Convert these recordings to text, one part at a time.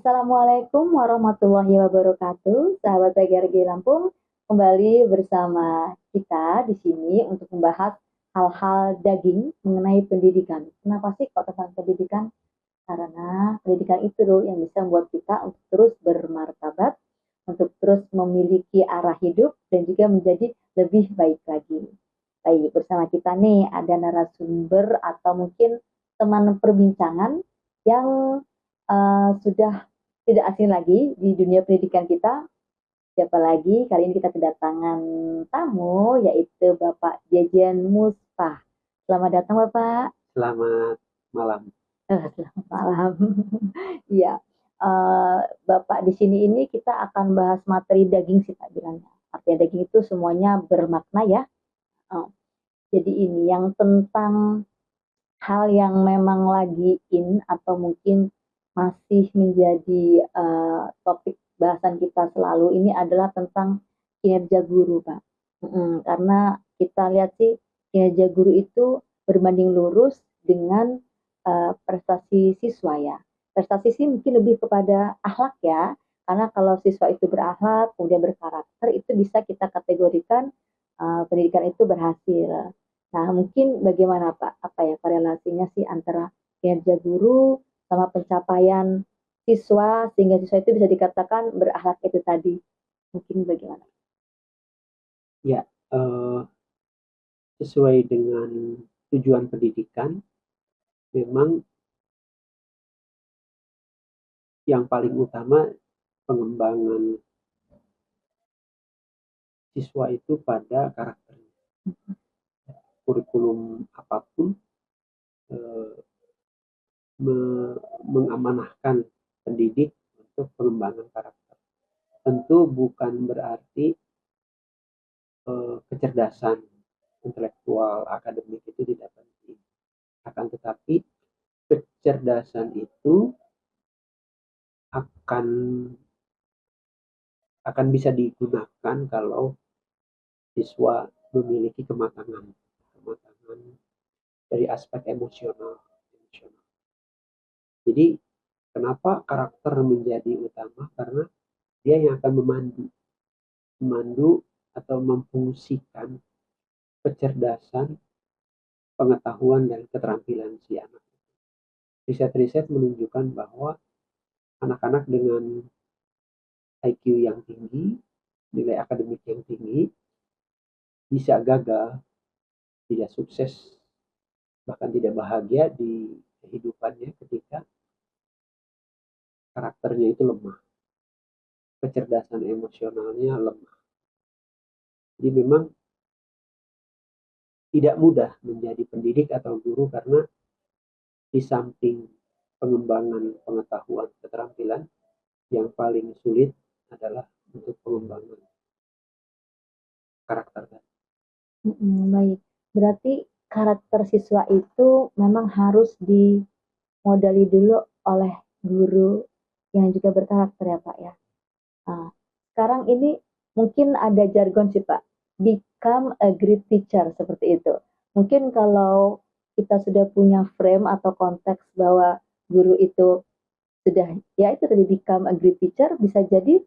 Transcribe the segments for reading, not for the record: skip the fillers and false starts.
Assalamualaikum warahmatullahi wabarakatuh, sahabat PGRG Lampung. Kembali bersama kita di sini untuk membahas hal-hal daging mengenai pendidikan. Kenapa sih kok tentang pendidikan? Karena pendidikan itu loh yang bisa membuat kita untuk terus bermartabat, untuk terus memiliki arah hidup dan juga menjadi lebih baik lagi. Baik, bersama kita nih ada narasumber atau mungkin teman perbincangan yang sudah tidak asing lagi di dunia pendidikan kita. Siapa lagi? Kali ini kita kedatangan tamu yaitu Bapak Jejen Muspa. Selamat datang Bapak. Selamat malam. Selamat malam. Iya, Bapak di sini ini kita akan bahas materi daging sih Pak bilangnya. Artinya daging itu semuanya bermakna ya. Oh, jadi ini yang tentang hal yang memang lagi in atau mungkin masih menjadi topik bahasan kita selalu ini adalah tentang kinerja guru, Pak. Karena kita lihat sih kinerja guru itu berbanding lurus dengan prestasi siswa ya. Prestasi sih mungkin lebih kepada akhlak ya, karena kalau siswa itu berakhlak, kemudian berkarakter, itu bisa kita kategorikan pendidikan itu berhasil. Nah, mungkin bagaimana Pak? Apa ya korelasinya sih antara kinerja guru sama pencapaian siswa sehingga siswa itu bisa dikatakan berakhlak itu tadi? Mungkin bagaimana? Ya, sesuai dengan tujuan pendidikan, memang yang paling utama pengembangan siswa itu pada karakternya. Kurikulum apapun eh, mengamanahkan pendidik untuk pengembangan karakter. Tentu bukan berarti kecerdasan intelektual akademik itu tidak penting. Akan tetapi kecerdasan itu akan bisa digunakan kalau siswa memiliki kematangan dari aspek emosional. Jadi kenapa karakter menjadi utama? Karena dia yang akan memandu atau memfungsikan kecerdasan, pengetahuan dan keterampilan si anak. Riset-riset menunjukkan bahwa anak-anak dengan IQ yang tinggi, nilai akademik yang tinggi, bisa gagal, tidak sukses, bahkan tidak bahagia di kehidupannya ketika karakternya itu lemah, kecerdasan emosionalnya lemah. Jadi memang tidak mudah menjadi pendidik atau guru karena di samping pengembangan pengetahuan keterampilan, yang paling sulit adalah untuk pengembangan karakter. Baik, berarti karakter siswa itu memang harus dimodali dulu oleh guru yang juga berkarakter ya Pak ya. Nah, sekarang ini mungkin ada jargon sih Pak, become a great teacher seperti itu. Mungkin kalau kita sudah punya frame atau konteks bahwa guru itu sudah, ya itu tadi become a great teacher, bisa jadi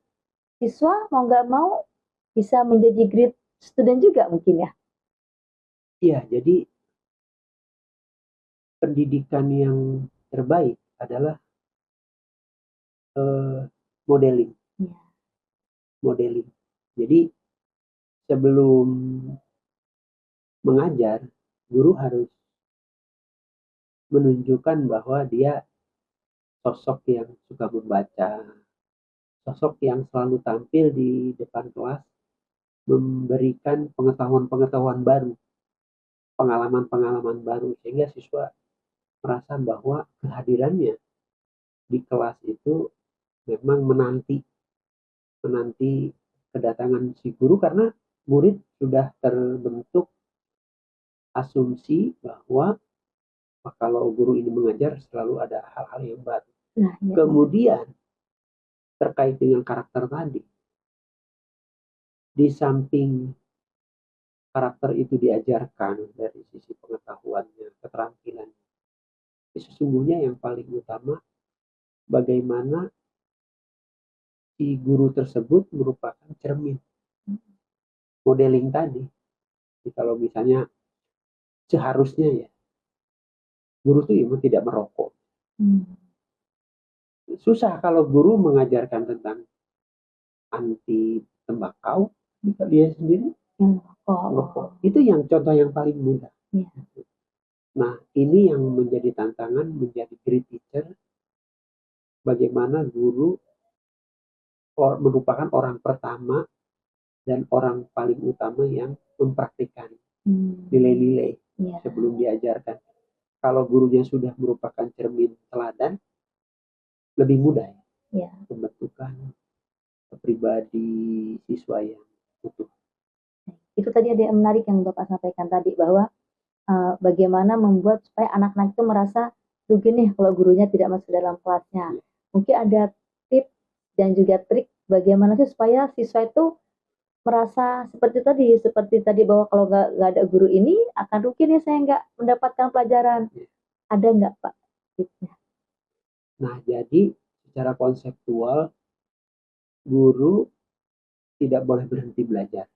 siswa mau nggak mau bisa menjadi great student juga mungkin ya. Iya, jadi pendidikan yang terbaik adalah modeling. Ya. Modeling. Jadi sebelum mengajar, guru harus menunjukkan bahwa dia sosok yang suka membaca, sosok yang selalu tampil di depan kelas, memberikan pengetahuan-pengetahuan baru, pengalaman-pengalaman baru, sehingga siswa merasa bahwa kehadirannya di kelas itu memang menanti kedatangan si guru, karena murid sudah terbentuk asumsi bahwa kalau guru ini mengajar selalu ada hal-hal yang baru. Nah, ya. Kemudian terkait dengan karakter tadi, di samping karakter itu diajarkan dari sisi pengetahuannya, keterampilannya, sesungguhnya yang paling utama bagaimana si guru tersebut merupakan cermin modeling tadi. Jadi kalau misalnya seharusnya ya guru itu memang tidak merokok. Susah kalau guru mengajarkan tentang anti tembakau, dia sendiri merokok. Itu yang contoh yang paling mudah. Ya. Nah, ini yang menjadi tantangan, menjadi great teacher, bagaimana guru merupakan orang pertama dan orang paling utama yang mempraktikkan nilai-nilai sebelum diajarkan. Kalau gurunya sudah merupakan cermin teladan, lebih mudah ya pembentukan pribadi siswa yang utuh. Itu tadi ada yang menarik yang Bapak sampaikan tadi, bahwa bagaimana membuat supaya anak-anak itu merasa rugi nih kalau gurunya tidak masuk dalam kelasnya. Mungkin ada tips dan juga trik bagaimana sih supaya siswa itu merasa seperti tadi bahwa kalau nggak ada guru ini akan rugi nih, saya nggak mendapatkan pelajaran. Ada nggak Pak tipsnya? Nah, jadi secara konseptual guru tidak boleh berhenti belajar.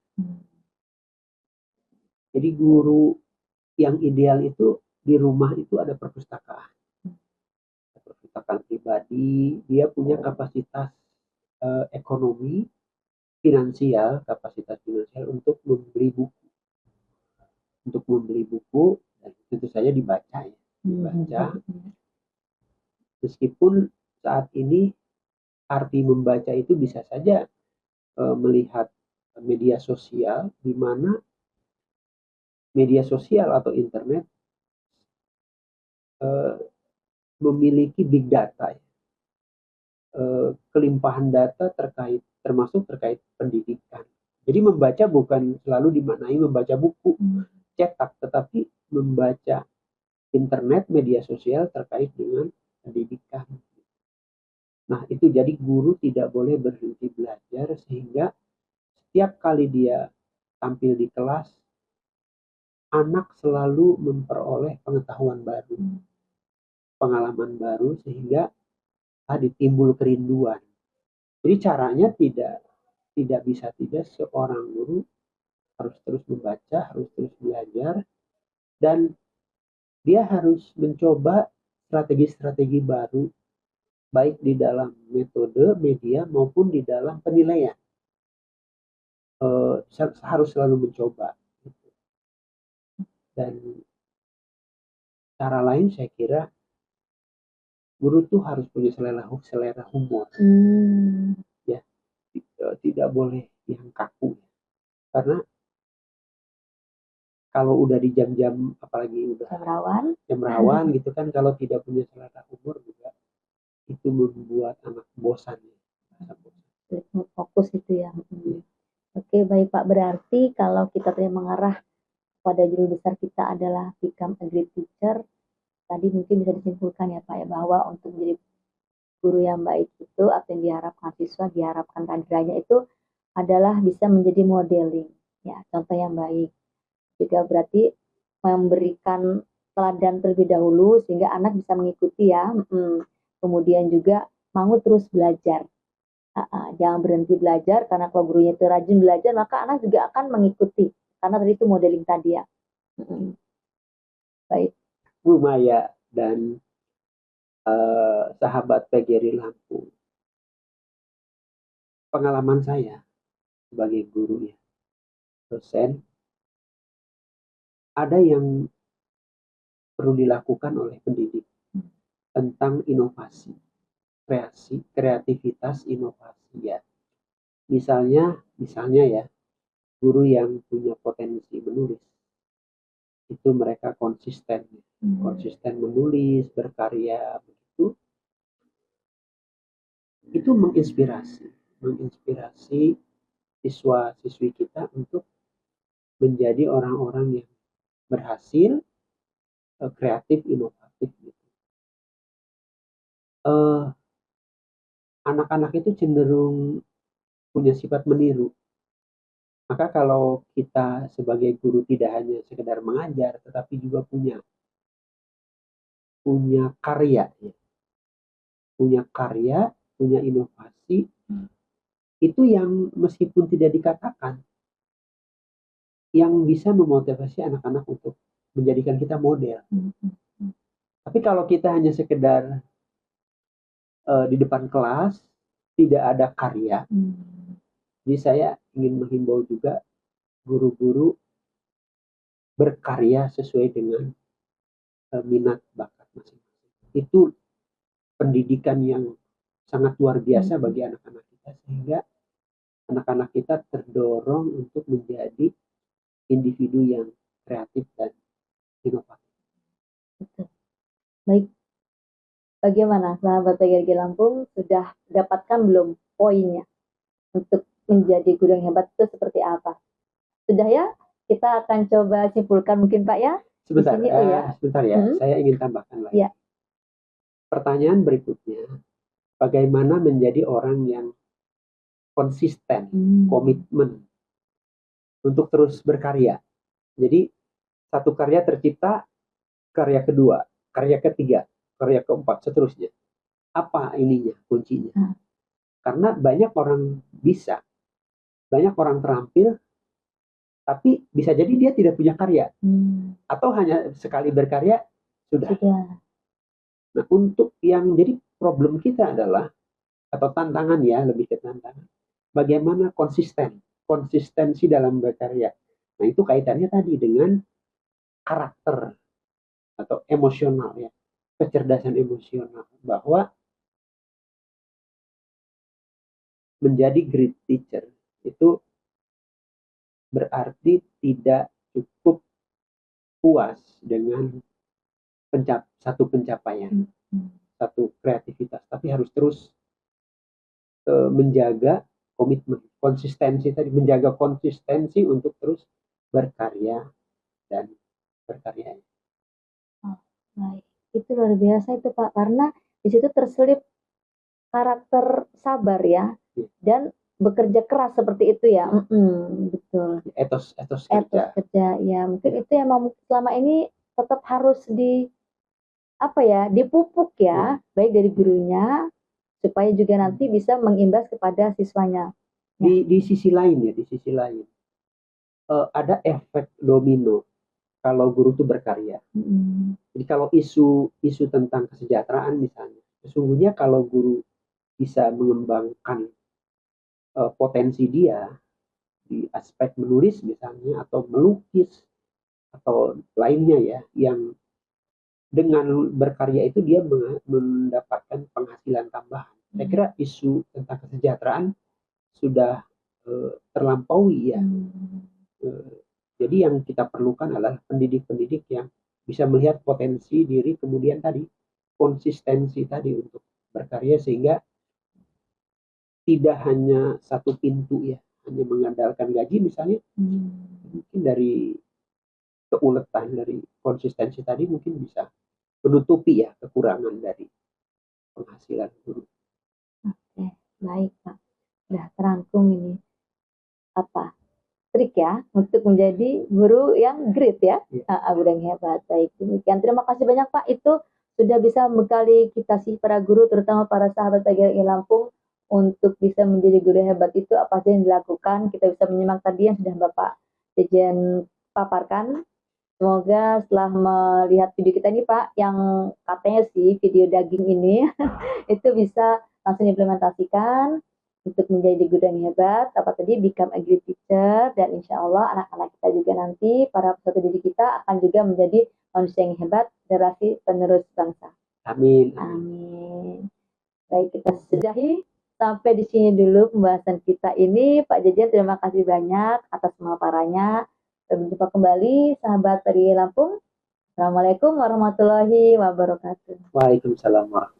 Jadi guru yang ideal itu di rumah itu ada perpustakaan. Perpustakaan pribadi, dia punya kapasitas ekonomi, kapasitas finansial untuk membeli buku. Untuk membeli buku, dan tentu saja dibaca ya. Dibaca. Meskipun saat ini arti membaca itu bisa saja melihat media sosial, di mana media sosial atau internet memiliki big data, kelimpahan data termasuk terkait pendidikan. Jadi membaca bukan selalu dimaknai membaca buku cetak, tetapi membaca internet, media sosial terkait dengan pendidikan. Nah, itu jadi guru tidak boleh berhenti belajar, sehingga setiap kali dia tampil di kelas, anak selalu memperoleh pengetahuan baru, pengalaman baru, sehingga timbul kerinduan. Jadi caranya tidak bisa tidak seorang guru harus terus membaca, harus terus belajar, dan dia harus mencoba strategi-strategi baru, baik di dalam metode, media, maupun di dalam penilaian. Harus selalu mencoba. Dan cara lain saya kira guru tuh harus punya selera humor. Ya, tidak boleh yang kaku. Karena kalau udah di jam-jam, apalagi udah jam rawan gitu kan, kalau tidak punya selera humor juga itu membuat anak bosan ya. Fokus itu ya. Oke, baik Pak, berarti kalau kita mengarah pada judul besar kita adalah become a great teacher, tadi mungkin bisa disimpulkan ya Pak ya, bahwa untuk menjadi guru yang baik itu apa yang diharapkan siswa, diharapkan kadernya itu adalah bisa menjadi modeling ya, contoh yang baik. Juga berarti memberikan teladan terlebih dahulu sehingga anak bisa mengikuti ya. Kemudian juga mau terus belajar. Jangan berhenti belajar, karena kalau gurunya itu rajin belajar maka anak juga akan mengikuti, karena tadi itu modeling tadi ya. Baik Bu Maya dan sahabat PGRI Lampung, pengalaman saya sebagai guru ya, dosen, ada yang perlu dilakukan oleh pendidik tentang inovasi, kreativitas, inovasi ya. Misalnya ya, guru yang punya potensi menulis, itu mereka konsisten menulis, berkarya begitu. Itu menginspirasi siswa-siswi kita untuk menjadi orang-orang yang berhasil, kreatif, inovatif gitu. Anak-anak itu cenderung punya sifat meniru. Maka kalau kita sebagai guru tidak hanya sekedar mengajar, tetapi juga punya karya, punya inovasi, Itu yang meskipun tidak dikatakan, yang bisa memotivasi anak-anak untuk menjadikan kita model. Tapi kalau kita hanya sekedar di depan kelas, tidak ada karya, jadi saya ingin menghimbau juga guru-guru berkarya sesuai dengan minat bakat masing-masing. Itu pendidikan yang sangat luar biasa bagi anak-anak kita, sehingga anak-anak kita terdorong untuk menjadi individu yang kreatif dan inovatif. Betul. Baik, bagaimana sahabat PGRI Lampung, sudah dapatkan belum poinnya untuk menjadi guru yang hebat itu seperti apa? Sudah ya? Kita akan coba simpulkan mungkin Pak ya. Sebentar, di sini, sebentar ya, saya ingin tambahkan lagi. Ya. Pertanyaan berikutnya, bagaimana menjadi orang yang konsisten, komitmen untuk terus berkarya. Jadi satu karya tercipta, karya kedua, karya ketiga, karya keempat, seterusnya. Apa ininya, kuncinya? Karena banyak orang bisa, banyak orang terampil, tapi bisa jadi dia tidak punya karya. Atau hanya sekali berkarya, sudah. Nah, untuk yang jadi problem kita adalah, atau tantangan ya, lebih ke tantangan, bagaimana konsistensi dalam berkarya. Nah, itu kaitannya tadi dengan karakter atau emosional ya, kecerdasan emosional, bahwa menjadi great teacher itu berarti tidak cukup puas dengan satu pencapaian, satu kreativitas, tapi harus terus menjaga komitmen, konsistensi tadi, menjaga konsistensi untuk terus berkarya dan berkarya. Baik, itu luar biasa itu Pak, karena di situ terselip karakter sabar ya, dan bekerja keras seperti itu ya. Betul. Etos kerja ya, mungkin itu yang selama ini tetap harus dipupuk ya, baik dari gurunya supaya juga nanti bisa mengimbas kepada siswanya. Di sisi lain ada efek domino kalau guru itu berkarya. Jadi kalau isu tentang kesejahteraan misalnya, sesungguhnya kalau guru bisa mengembangkan potensi dia di aspek menulis misalnya, atau melukis, atau lainnya ya, yang dengan berkarya itu dia mendapatkan penghasilan tambahan. Saya kira isu tentang kesejahteraan sudah terlampaui ya. Jadi yang kita perlukan adalah pendidik-pendidik yang bisa melihat potensi diri, kemudian tadi konsistensi tadi untuk berkarya, sehingga tidak hanya satu pintu ya, hanya mengandalkan gaji misalnya, mungkin dari keuletan, dari konsistensi tadi mungkin bisa menutupi ya kekurangan dari penghasilan guru. Oke, baik Pak. Udah terangkum ini trik ya untuk menjadi guru yang great ya, guru yang hebat. Baik, demikian. Terima kasih banyak Pak, itu sudah bisa membekali kita sih para guru, terutama para sahabat PGRI Lampung, untuk bisa menjadi guru hebat itu apa saja yang dilakukan. Kita bisa menyimak tadi yang sudah Bapak Jejen paparkan. Semoga setelah melihat video kita ini Pak, yang katanya sih video daging ini itu bisa langsung diimplementasikan untuk menjadi guru yang hebat, apa tadi, become a great teacher, dan insya Allah anak-anak kita juga nanti, para peserta didik kita akan juga menjadi manusia yang hebat, generasi penerus bangsa. Amin. Amin. Baik, kita sudahi sampai di sini dulu pembahasan kita ini. Pak Jejen, terima kasih banyak atas pemaparannya. Sampai jumpa kembali, sahabat dari Lampung. Assalamualaikum warahmatullahi wabarakatuh. Waalaikumsalam warahmatullahi wabarakatuh.